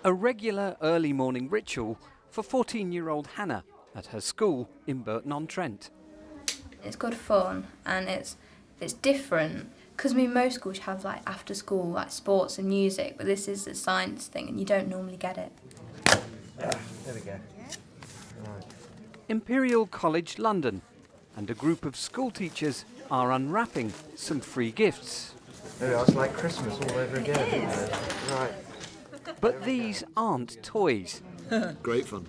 A regular early morning ritual for 14-year-old Hannah at her school in Burton-on-Trent. It's good fun and it's different because most schools have like after school like sports and music, but this is a science thing and you don't normally get it. There we go. Right. Imperial College London and a group of school teachers are unwrapping some free gifts. There we are, it's like Christmas all over again. It is. Right. But these aren't toys. Great fun.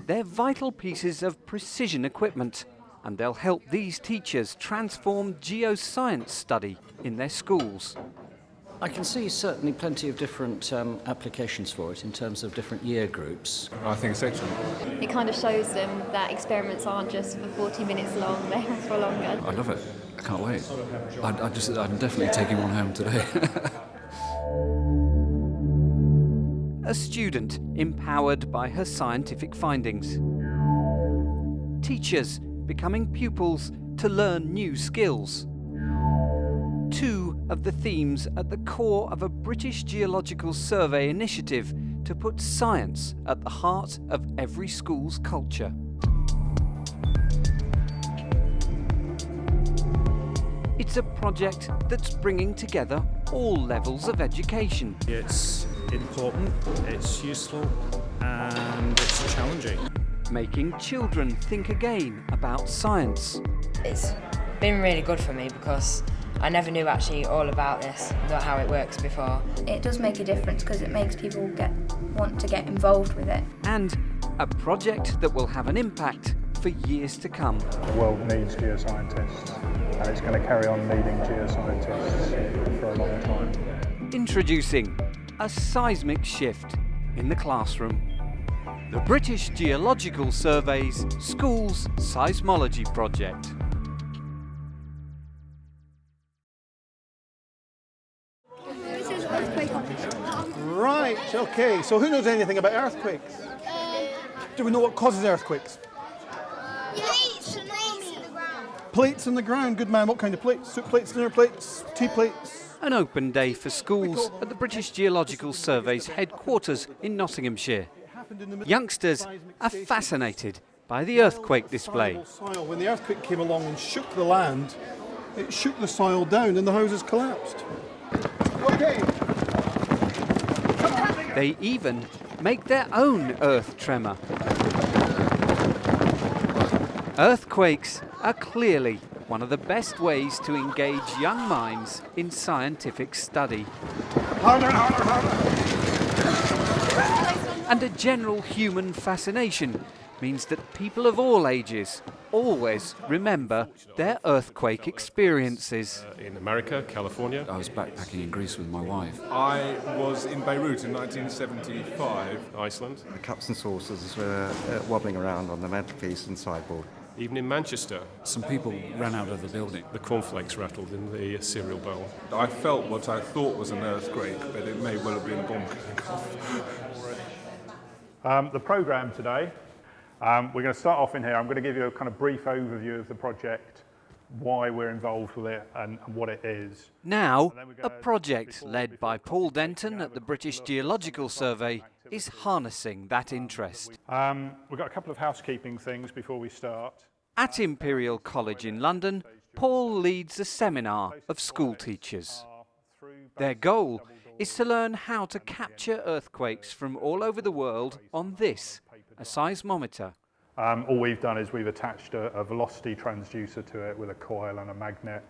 They're vital pieces of precision equipment, and they'll help these teachers transform geoscience study in their schools. I can see certainly plenty of different applications for it in terms of different year groups. I think it's excellent. It kind of shows them that experiments aren't just for 40 minutes long, they last for longer. I love it. I can't wait. I'm definitely taking one home today. A student empowered by her scientific findings. Teachers becoming pupils to learn new skills. Two of the themes at the core of a British Geological Survey initiative to put science at the heart of every school's culture. It's a project that's bringing together all levels of education. It's important, it's useful, and it's challenging. Making children think again about science. It's been really good for me because I never knew actually all about this, not how it works before. It does make a difference because it makes people want to get involved with it. And a project that will have an impact for years to come. The world needs geoscientists, and it's going to carry on needing geoscientists for a long time. Introducing a seismic shift in the classroom. The British Geological Survey's Schools Seismology Project. Right, okay, so who knows anything about earthquakes? Do we know what causes earthquakes? Plates in the ground. Plates in the ground, good man. What kind of plates? Soup plates, dinner plates, tea plates? An open day for schools at the British Geological Survey's headquarters in Nottinghamshire. Youngsters are fascinated by the earthquake display. When the earthquake came along and shook the land, it shook the soil down and the houses collapsed. Okay. They even make their own earth tremor. Earthquakes are clearly one of the best ways to engage young minds in scientific study. Harder and harder and harder. And a general human fascination means that people of all ages always remember their earthquake experiences. In America, California. I was backpacking in Greece with my wife. I was in Beirut in 1975, Iceland. The cups and saucers were wobbling around on the mantelpiece and sideboard. Even in Manchester. Some people ran out of the building. The cornflakes rattled in the cereal bowl. I felt what I thought was an earthquake, but it may well have been a bomb going off. The programme today, we're going to start off in here. I'm going to give you a kind of brief overview of the project, why we're involved with it and what it is. Now, a project led by Paul Denton at the British Geological Survey is harnessing that interest. We've got a couple of housekeeping things before we start. At Imperial College in London, Paul leads a seminar of school teachers. Their goal is to learn how to capture earthquakes from all over the world on this, a seismometer. All we've done is we've attached a velocity transducer to it with a coil and a magnet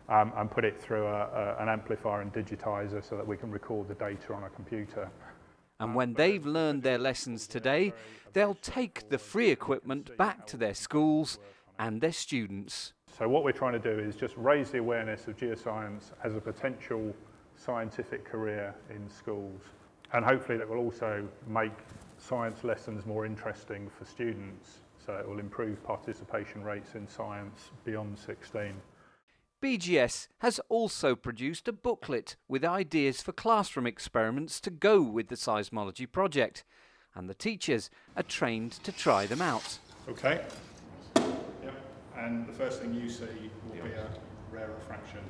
and put it through an amplifier and digitizer so that we can record the data on a computer. And when they've learned their lessons today, they'll take the free equipment back to their schools and their students. So what we're trying to do is just raise the awareness of geoscience as a potential scientific career in schools. And hopefully that will also make science lessons more interesting for students, so it will improve participation rates in science beyond 16. BGS has also produced a booklet with ideas for classroom experiments to go with the seismology project, and the teachers are trained to try them out. Okay. Yep. And the first thing you see will be a rare refraction.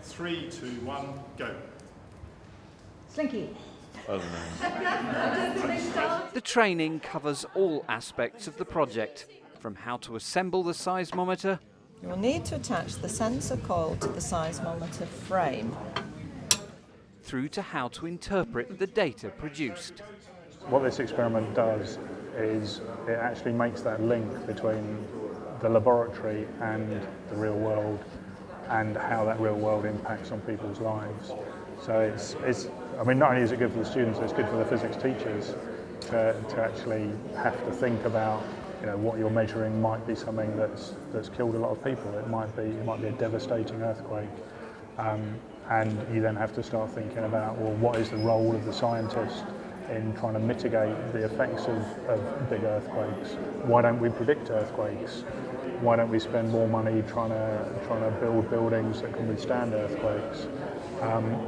3, 2, 1, go. Slinky. The training covers all aspects of the project, from how to assemble the seismometer, You will need to attach the sensor coil to the seismometer frame. through to how to interpret the data produced. What this experiment does is it actually makes that link between the laboratory and the real world and how that real world impacts on people's lives. So I mean, not only is it good for the students, it's good for the physics teachers to actually have to think about, you know, what you're measuring might be something that's killed a lot of people. It might be a devastating earthquake. And you then have to start thinking about, well, what is the role of the scientist in trying to mitigate the effects of big earthquakes? Why don't we predict earthquakes? Why don't we spend more money trying to build buildings that can withstand earthquakes?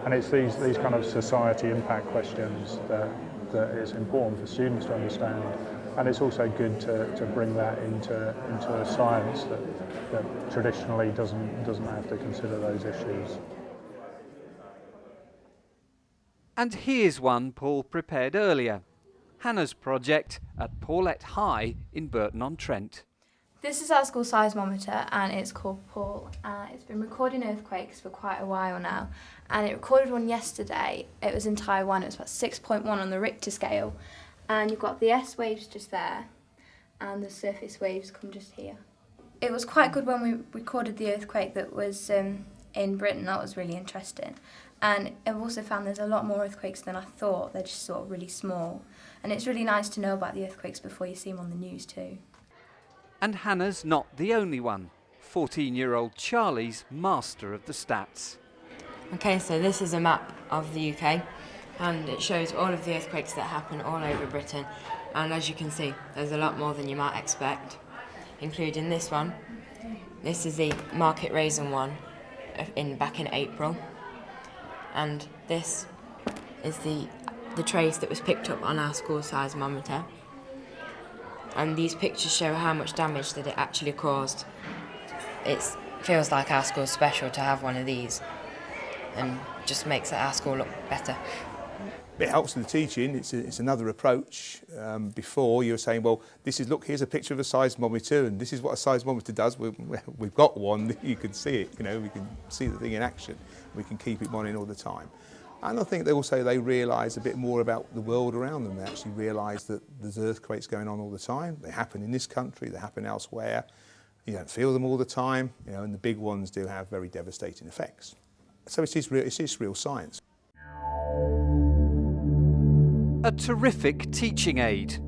And it's these kind of society impact questions that is important for students to understand. And it's also good to bring that into a science that traditionally doesn't have to consider those issues. And here's one Paul prepared earlier. Hannah's project at Paulette High in Burton-on-Trent. This is our school seismometer and it's called Paul. It's been recording earthquakes for quite a while now, and it recorded one yesterday. It was in Taiwan. It was about 6.1 on the Richter scale, and you've got the S waves just there and the surface waves come just here. It was quite good when we recorded the earthquake that was in Britain. That was really interesting. And I've also found there's a lot more earthquakes than I thought. They're just sort of really small. And it's really nice to know about the earthquakes before you see them on the news too. And Hannah's not the only one. 14-year-old Charlie's master of the stats. Okay, so this is a map of the UK, and it shows all of the earthquakes that happen all over Britain. And as you can see, there's a lot more than you might expect, including this one. This is the Market Raisin one back in April. And this is the trace that was picked up on our school seismometer. And these pictures show how much damage that it actually caused. It feels like our school's special to have one of these, and just makes our school look better. It helps in the teaching. It's another approach. Before you were saying, well, here's a picture of a seismometer, and this is what a seismometer does. We've got one. You can see it. You know, we can see the thing in action. We can keep it running all the time. And I think they realise a bit more about the world around them. They actually realise that there's earthquakes going on all the time. They happen in this country. They happen elsewhere. You don't feel them all the time. You know, and the big ones do have very devastating effects. So it is real science. A terrific teaching aid.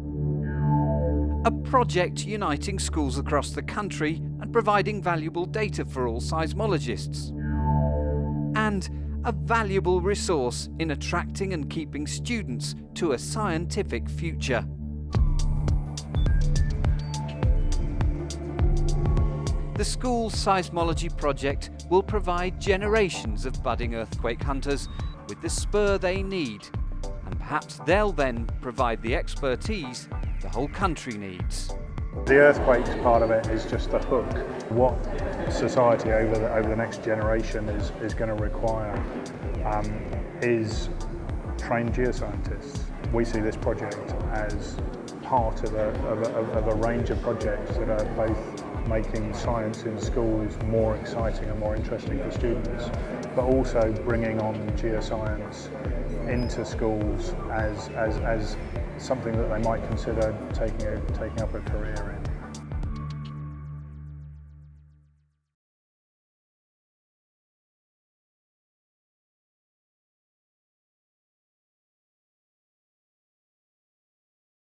A project uniting schools across the country and providing valuable data for all seismologists. And a valuable resource in attracting and keeping students to a scientific future. The school seismology project will provide generations of budding earthquake hunters with the spur they need, and perhaps they'll then provide the expertise the whole country needs. The earthquakes part of it is just the hook. What society over the next generation is going to require is trained geoscientists. We see this project as part of a range of projects that are both making science in schools more exciting and more interesting for students, but also bringing on geoscience into schools as something that they might consider taking up a career in.